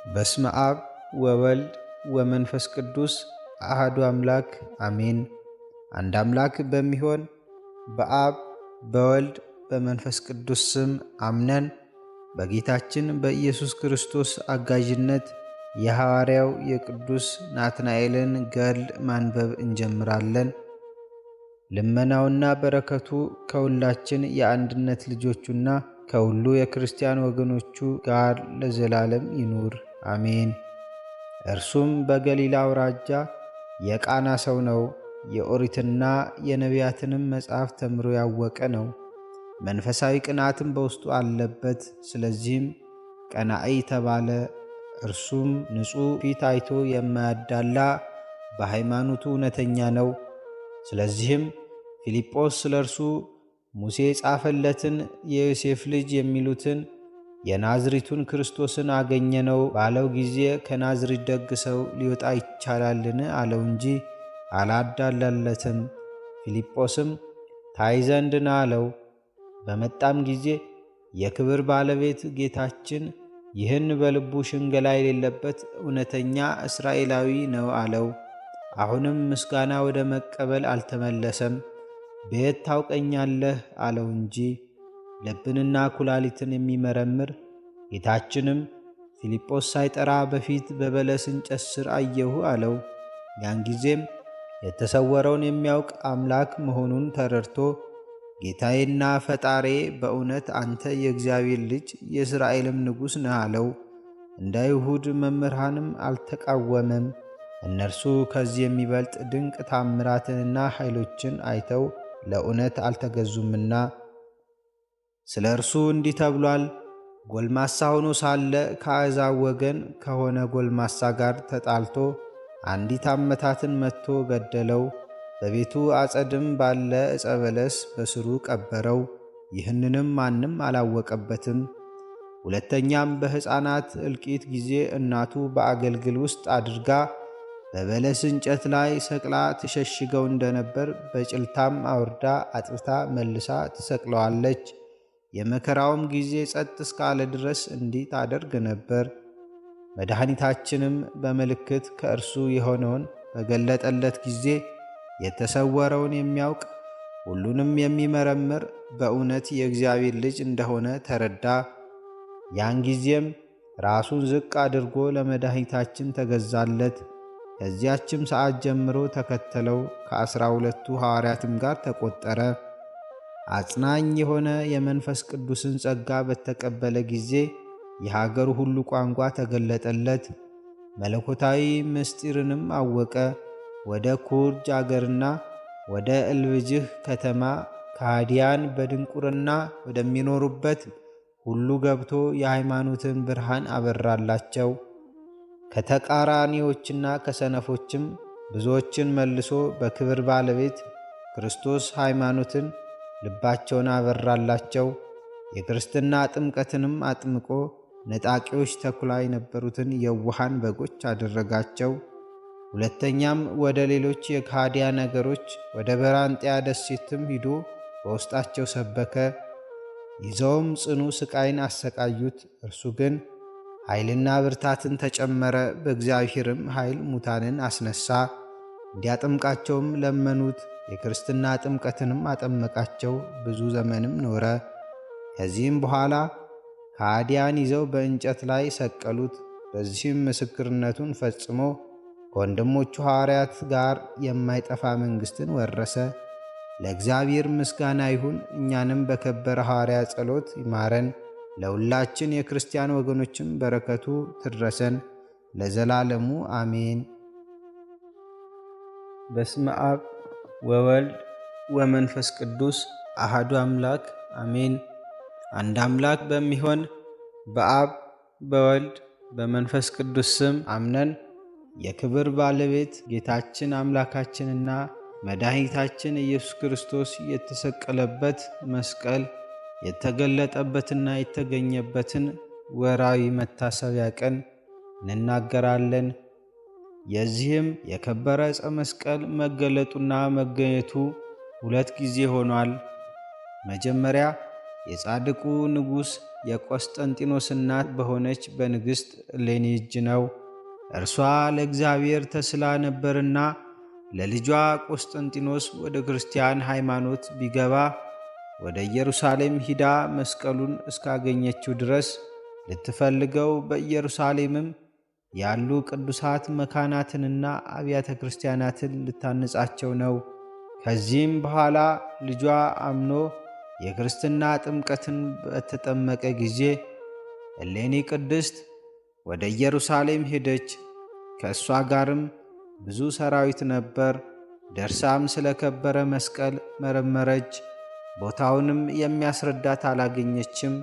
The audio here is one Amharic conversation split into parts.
በስመ አብ ወወልድ ወመንፈስ ቅዱስ አሐዱ አምላክ አሜን። አንድ አምላክ በሚሆን በአብ በወልድ በመንፈስ ቅዱስ ስም አምነን በጌታችን በኢየሱስ ክርስቶስ አጋዥነት የሐዋርያው የቅዱስ ናትናኤልን ገድል ማንበብ እንጀምራለን። ልመናውና በረከቱ ከሁላችን የአንድነት ልጆቹና ከሁሉ የክርስቲያን ወገኖቹ ጋር ለዘላለም ይኑር አሜን። እርሱም በገሊላ አውራጃ የቃና ሰው ነው። የኦሪትና የነቢያትንም መጽሐፍ ተምሮ ያወቀ ነው። መንፈሳዊ ቅናትም በውስጡ አለበት። ስለዚህም ቀናኢ ተባለ። እርሱም ንጹሕ ፊት አይቶ የማያዳላ በሃይማኖቱ እውነተኛ ነው። ስለዚህም ፊልጶስ ስለ እርሱ ሙሴ ጻፈለትን የዮሴፍ ልጅ የሚሉትን የናዝሪቱን ክርስቶስን አገኘነው ባለው ጊዜ ከናዝሪት ደግ ሰው ሊወጣ ይቻላልን አለው እንጂ አላዳላለትም። ፊልጶስም ታይ ዘንድ ና አለው። በመጣም ጊዜ የክብር ባለቤት ጌታችን ይህን በልቡ ሽንገላ የሌለበት እውነተኛ እስራኤላዊ ነው አለው። አሁንም ምስጋና ወደ መቀበል አልተመለሰም። በየት ታውቀኛለህ አለው እንጂ። ልብንና ኩላሊትን የሚመረምር ጌታችንም ፊልጶስ ሳይጠራ በፊት በበለስ እንጨት ስር አየሁ አለው። ያን ጊዜም የተሰወረውን የሚያውቅ አምላክ መሆኑን ተረድቶ ጌታዬና ፈጣሬ በእውነት አንተ የእግዚአብሔር ልጅ የእስራኤልም ንጉሥ ነህ አለው። እንደ አይሁድ መምህራንም አልተቃወመም። እነርሱ ከዚህ የሚበልጥ ድንቅ ታምራትንና ኃይሎችን አይተው ለእውነት አልተገዙምና። ስለ እርሱ እንዲህ ተብሏል። ጎልማሳ ሆኖ ሳለ ከአሕዛብ ወገን ከሆነ ጎልማሳ ጋር ተጣልቶ አንዲት አመታትን መትቶ ገደለው። በቤቱ አጸድም ባለ ዕፀ በለስ በስሩ ቀበረው። ይህንንም ማንም አላወቀበትም። ሁለተኛም በሕፃናት እልቂት ጊዜ እናቱ በአገልግል ውስጥ አድርጋ በበለስ እንጨት ላይ ሰቅላ ትሸሽገው እንደነበር በጭልታም አውርዳ አጥፍታ መልሳ ትሰቅለዋለች። የመከራውም ጊዜ ጸጥ እስካለ ድረስ እንዲህ ታደርግ ነበር። መድኃኒታችንም በምልክት ከእርሱ የሆነውን በገለጠለት ጊዜ የተሰወረውን የሚያውቅ ሁሉንም የሚመረምር በእውነት የእግዚአብሔር ልጅ እንደሆነ ተረዳ። ያን ጊዜም ራሱን ዝቅ አድርጎ ለመድኃኒታችን ተገዛለት። ከዚያችም ሰዓት ጀምሮ ተከተለው። ከ12ቱ ሐዋርያትም ጋር ተቆጠረ። አጽናኝ የሆነ የመንፈስ ቅዱስን ጸጋ በተቀበለ ጊዜ የሀገሩ ሁሉ ቋንቋ ተገለጠለት። መለኮታዊ ምስጢርንም አወቀ። ወደ ኩርጅ አገርና ወደ እልብጅህ ከተማ ከሃዲያን በድንቁርና ወደሚኖሩበት ሁሉ ገብቶ የሃይማኖትን ብርሃን አበራላቸው። ከተቃራኒዎችና ከሰነፎችም ብዙዎችን መልሶ በክብር ባለቤት ክርስቶስ ሃይማኖትን ልባቸውን አበራላቸው። የክርስትና ጥምቀትንም አጥምቆ ነጣቂዎች ተኩላ የነበሩትን የዋሃን በጎች አደረጋቸው። ሁለተኛም ወደ ሌሎች የካዲያን አገሮች ወደ በራንጥያ ደሴትም ሂዶ በውስጣቸው ሰበከ። ይዘውም ጽኑ ስቃይን አሰቃዩት። እርሱ ግን ኃይልና ብርታትን ተጨመረ። በእግዚአብሔርም ኃይል ሙታንን አስነሳ። እንዲያጠምቃቸውም ለመኑት። የክርስትና ጥምቀትንም አጠመቃቸው። ብዙ ዘመንም ኖረ። ከዚህም በኋላ ከሃዲያን ይዘው በእንጨት ላይ ሰቀሉት። በዚህም ምስክርነቱን ፈጽሞ ከወንድሞቹ ሐዋርያት ጋር የማይጠፋ መንግሥትን ወረሰ። ለእግዚአብሔር ምስጋና ይሁን። እኛንም በከበረ ሐዋርያ ጸሎት ይማረን። ለሁላችን የክርስቲያን ወገኖችም በረከቱ ትድረሰን ለዘላለሙ አሜን። በስመ አብ ወወልድ ወመንፈስ ቅዱስ አሐዱ አምላክ አሜን። አንድ አምላክ በሚሆን በአብ በወልድ በመንፈስ ቅዱስ ስም አምነን የክብር ባለቤት ጌታችን አምላካችንና መድኃኒታችን ኢየሱስ ክርስቶስ የተሰቀለበት መስቀል የተገለጠበትና የተገኘበትን ወራዊ መታሰቢያ ቀን እንናገራለን። የዚህም የከበረ ዕፀ መስቀል መገለጡና መገኘቱ 2 ጊዜ ሆኗል። መጀመሪያ የጻድቁ ንጉሥ የቆስጠንጢኖስ እናት በሆነች በንግሥት እሌኒ እጅ ነው። እርሷ ለእግዚአብሔር ተስላ ነበርና ለልጇ ቆስጠንጢኖስ ወደ ክርስቲያን ሃይማኖት ቢገባ ወደ ኢየሩሳሌም ሂዳ መስቀሉን እስካገኘችው ድረስ ልትፈልገው በኢየሩሳሌምም ያሉ ቅዱሳት መካናትንና አብያተ ክርስቲያናትን ልታንጻቸው ነው። ከዚህም በኋላ ልጇ አምኖ የክርስትና ጥምቀትን በተጠመቀ ጊዜ እሌኒ ቅድስት ወደ ኢየሩሳሌም ሄደች። ከእሷ ጋርም ብዙ ሰራዊት ነበር። ደርሳም ስለ ከበረ መስቀል መረመረች። ቦታውንም የሚያስረዳት አላገኘችም።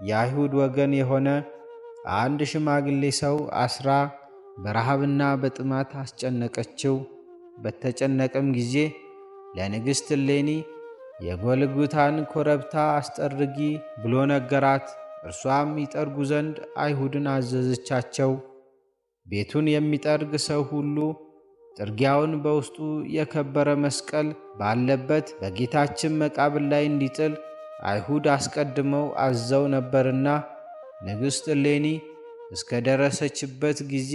የአይሁድ ወገን የሆነ አንድ ሽማግሌ ሰው አስራ በረሃብና በጥማት አስጨነቀችው። በተጨነቀም ጊዜ ለንግሥት እሌኒ የጎልጎታን ኮረብታ አስጠርጊ ብሎ ነገራት። እርሷም ይጠርጉ ዘንድ አይሁድን አዘዘቻቸው። ቤቱን የሚጠርግ ሰው ሁሉ ጥርጊያውን በውስጡ የከበረ መስቀል ባለበት በጌታችን መቃብር ላይ እንዲጥል አይሁድ አስቀድመው አዘው ነበርና ንግሥት እሌኒ እስከ ደረሰችበት ጊዜ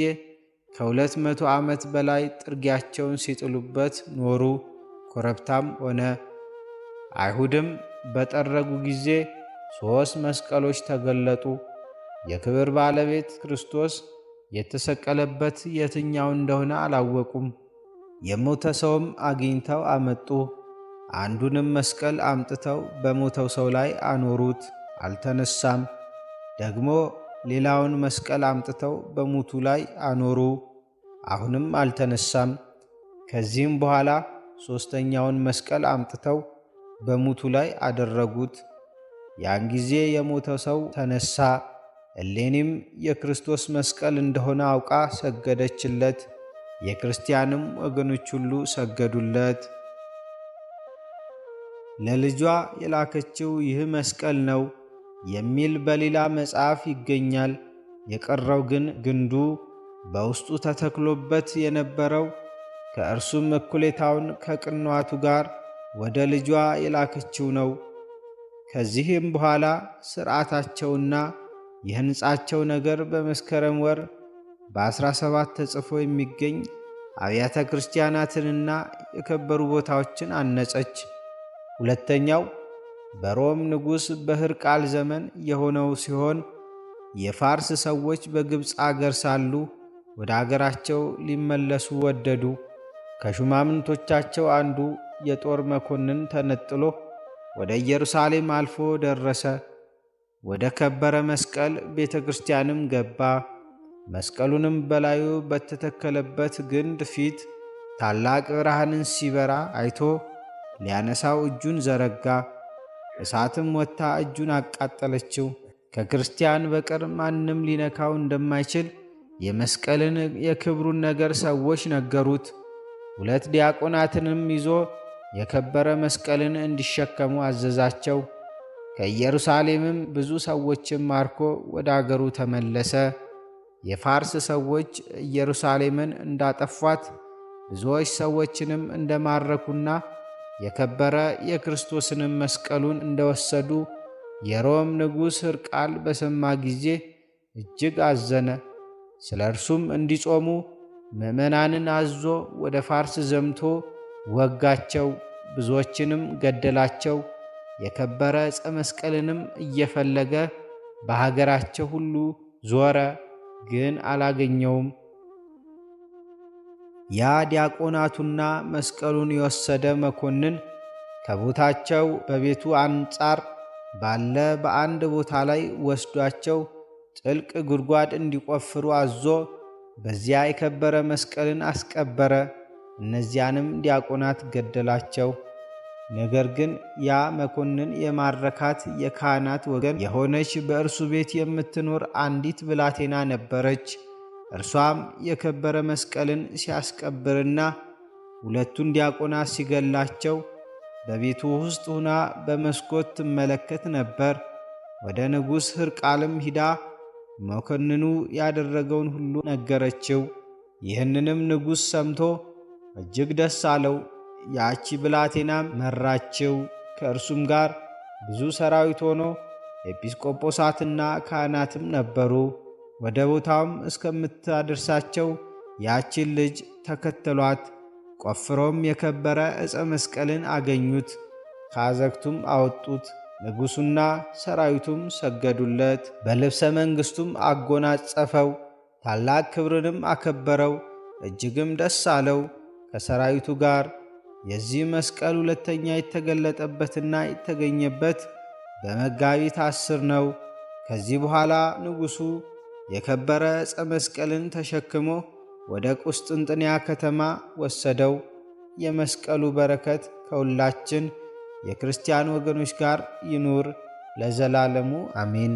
ከ200 ዓመት በላይ ጥርጊያቸውን ሲጥሉበት ኖሩ። ኮረብታም ሆነ። አይሁድም በጠረጉ ጊዜ 3 መስቀሎች ተገለጡ። የክብር ባለቤት ክርስቶስ የተሰቀለበት የትኛው እንደሆነ አላወቁም። የሞተ ሰውም አግኝተው አመጡ። አንዱንም መስቀል አምጥተው በሞተው ሰው ላይ አኖሩት፣ አልተነሳም። ደግሞ ሌላውን መስቀል አምጥተው በሙቱ ላይ አኖሩ፣ አሁንም አልተነሳም። ከዚህም በኋላ 3ኛውን መስቀል አምጥተው በሙቱ ላይ አደረጉት። ያን ጊዜ የሞተው ሰው ተነሳ። እሌኒም የክርስቶስ መስቀል እንደሆነ አውቃ ሰገደችለት። የክርስቲያንም ወገኖች ሁሉ ሰገዱለት። ለልጇ የላከችው ይህ መስቀል ነው የሚል በሌላ መጽሐፍ ይገኛል። የቀረው ግን ግንዱ በውስጡ ተተክሎበት የነበረው ከእርሱም እኩሌታውን ከቅንዋቱ ጋር ወደ ልጇ የላከችው ነው። ከዚህም በኋላ ሥርዓታቸውና የሕንጻቸው ነገር በመስከረም ወር በ17 ተጽፎ የሚገኝ አብያተ ክርስቲያናትንና የከበሩ ቦታዎችን አነጸች። ሁለተኛው በሮም ንጉሥ በሕርቃል ዘመን የሆነው ሲሆን የፋርስ ሰዎች በግብፅ አገር ሳሉ ወደ አገራቸው ሊመለሱ ወደዱ። ከሹማምንቶቻቸው አንዱ የጦር መኮንን ተነጥሎ ወደ ኢየሩሳሌም አልፎ ደረሰ። ወደ ከበረ መስቀል ቤተ ክርስቲያንም ገባ። መስቀሉንም በላዩ በተተከለበት ግንድ ፊት ታላቅ ብርሃንን ሲበራ አይቶ ሊያነሳው እጁን ዘረጋ። እሳትም ወጥታ እጁን አቃጠለችው። ከክርስቲያን በቀር ማንም ሊነካው እንደማይችል የመስቀልን የክብሩን ነገር ሰዎች ነገሩት። 2 ዲያቆናትንም ይዞ የከበረ መስቀልን እንዲሸከሙ አዘዛቸው። ከኢየሩሳሌምም ብዙ ሰዎችን ማርኮ ወደ አገሩ ተመለሰ። የፋርስ ሰዎች ኢየሩሳሌምን እንዳጠፏት ብዙዎች ሰዎችንም እንደማረኩና የከበረ የክርስቶስንም መስቀሉን እንደወሰዱ የሮም ንጉሥ ሕርቃል በሰማ ጊዜ እጅግ አዘነ። ስለ እርሱም እንዲጾሙ ምዕመናንን አዞ ወደ ፋርስ ዘምቶ ወጋቸው፣ ብዙዎችንም ገደላቸው። የከበረ ዕፀ መስቀልንም እየፈለገ በሀገራቸው ሁሉ ዞረ፣ ግን አላገኘውም። ያ ዲያቆናቱና መስቀሉን የወሰደ መኮንን ከቦታቸው በቤቱ አንጻር ባለ በአንድ ቦታ ላይ ወስዷቸው ጥልቅ ጉድጓድ እንዲቆፍሩ አዞ በዚያ የከበረ መስቀልን አስቀበረ። እነዚያንም ዲያቆናት ገደላቸው። ነገር ግን ያ መኮንን የማረካት የካህናት ወገን የሆነች በእርሱ ቤት የምትኖር አንዲት ብላቴና ነበረች። እርሷም የከበረ መስቀልን ሲያስቀብርና 2ቱን ዲያቆናት ሲገላቸው በቤቱ ውስጥ ሆና በመስኮት ትመለከት ነበር። ወደ ንጉሥ ሕርቃልም ሂዳ መኮንኑ ያደረገውን ሁሉ ነገረችው። ይህንንም ንጉሥ ሰምቶ እጅግ ደስ አለው። ያቺ ብላቴናም መራችው። ከእርሱም ጋር ብዙ ሰራዊት ሆኖ ኤጲስቆጶሳትና ካህናትም ነበሩ። ወደ ቦታውም እስከምታደርሳቸው ያችን ልጅ ተከተሏት። ቆፍሮም የከበረ ዕፀ መስቀልን አገኙት፣ ከአዘግቱም አወጡት። ንጉሡና ሰራዊቱም ሰገዱለት፣ በልብሰ መንግሥቱም አጎናጸፈው፣ ታላቅ ክብርንም አከበረው፣ እጅግም ደስ አለው ከሰራዊቱ ጋር። የዚህ መስቀል ሁለተኛ የተገለጠበትና የተገኘበት በመጋቢት 10 ነው። ከዚህ በኋላ ንጉሡ የከበረ ዕፀ መስቀልን ተሸክሞ ወደ ቁስጥንጥንያ ከተማ ወሰደው። የመስቀሉ በረከት ከሁላችን የክርስቲያን ወገኖች ጋር ይኑር ለዘላለሙ አሜን።